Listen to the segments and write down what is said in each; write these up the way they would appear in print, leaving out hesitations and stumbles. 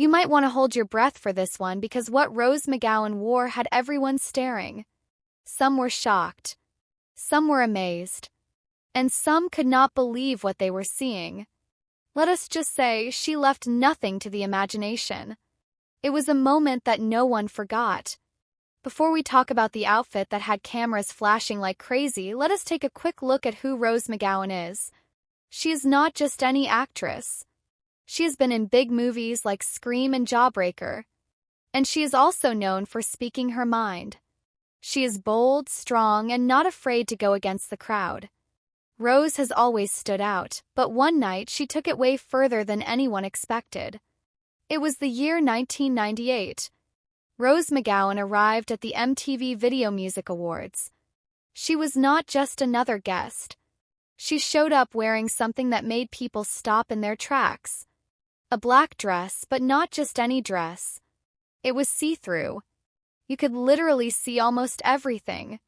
You might want to hold your breath for this one because what Rose McGowan wore had everyone staring. Some were shocked. Some were amazed. And some could not believe what they were seeing. Let us just say she left nothing to the imagination. It was a moment that no one forgot. Before we talk about the outfit that had cameras flashing like crazy, let us take a quick look at who Rose McGowan is. She is not just any actress. She has been in big movies like Scream and Jawbreaker. And she is also known for speaking her mind. She is bold, strong, and not afraid to go against the crowd. Rose has always stood out, but one night she took it way further than anyone expected. It was the year 1998. Rose McGowan arrived at the MTV Video Music Awards. She was not just another guest. She showed up wearing something that made people stop in their tracks. A black dress, but not just any dress. It was see-through. You could literally see almost everything.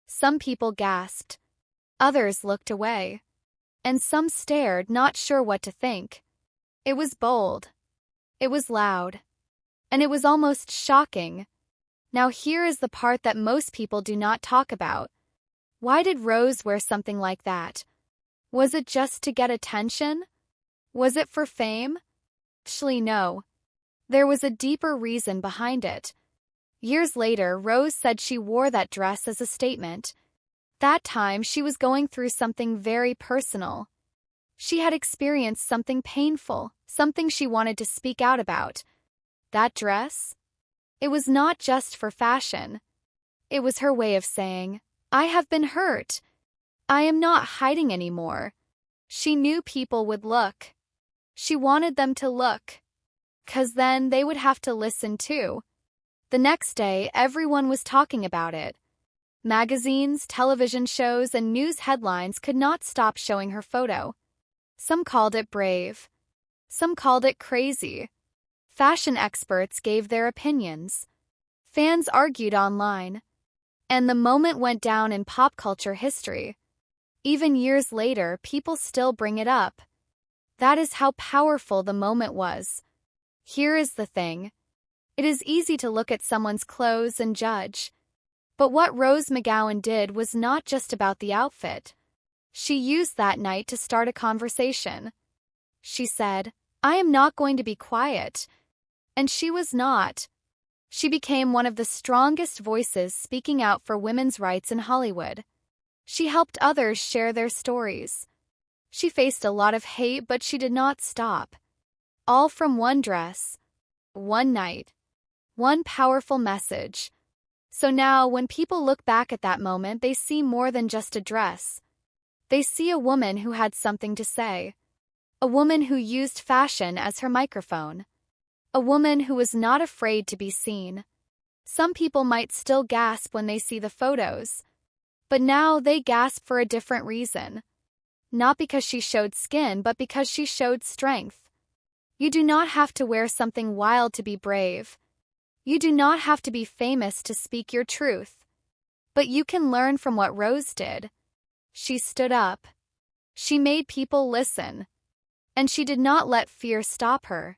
Some people gasped. Others looked away. And some stared, not sure what to think. It was bold. It was loud. And it was almost shocking. Now here is the part that most people do not talk about. Why did Rose wear something like that? Was it just to get attention? Was it for fame? Actually, no. There was a deeper reason behind it. Years later, Rose said she wore that dress as a statement. That time, she was going through something very personal. She had experienced something painful, something she wanted to speak out about. That dress? It was not just for fashion. It was her way of saying, I have been hurt. I am not hiding anymore. She knew people would look. She wanted them to look. 'Cause then they would have to listen too. The next day, everyone was talking about it. Magazines, television shows, and news headlines could not stop showing her photo. Some called it brave. Some called it crazy. Fashion experts gave their opinions. Fans argued online. And the moment went down in pop culture history. Even years later, people still bring it up. That is how powerful the moment was. Here is the thing. It is easy to look at someone's clothes and judge. But what Rose McGowan did was not just about the outfit. She used that night to start a conversation. She said, I am not going to be quiet. And she was not. She became one of the strongest voices speaking out for women's rights in Hollywood. She helped others share their stories. She faced a lot of hate, but she did not stop. All from one dress, one night, one powerful message. So now, when people look back at that moment, they see more than just a dress. They see a woman who had something to say. A woman who used fashion as her microphone. A woman who was not afraid to be seen. Some people might still gasp when they see the photos. But now they gasp for a different reason. Not because she showed skin, but because she showed strength. You do not have to wear something wild to be brave. You do not have to be famous to speak your truth. But you can learn from what Rose did. She stood up. She made people listen. And she did not let fear stop her.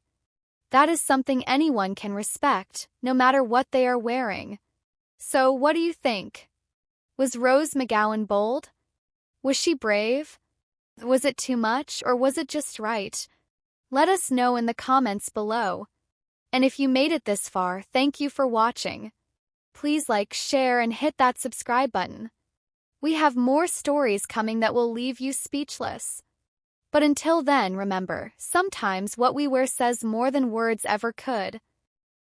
That is something anyone can respect, no matter what they are wearing. So, what do you think? Was Rose McGowan bold? Was she brave? Was it too much, or was it just right? Let us know in the comments below. And if you made it this far, thank you for watching. Please like, share, and hit that subscribe button. We have more stories coming that will leave you speechless. But until then, remember, sometimes what we wear says more than words ever could.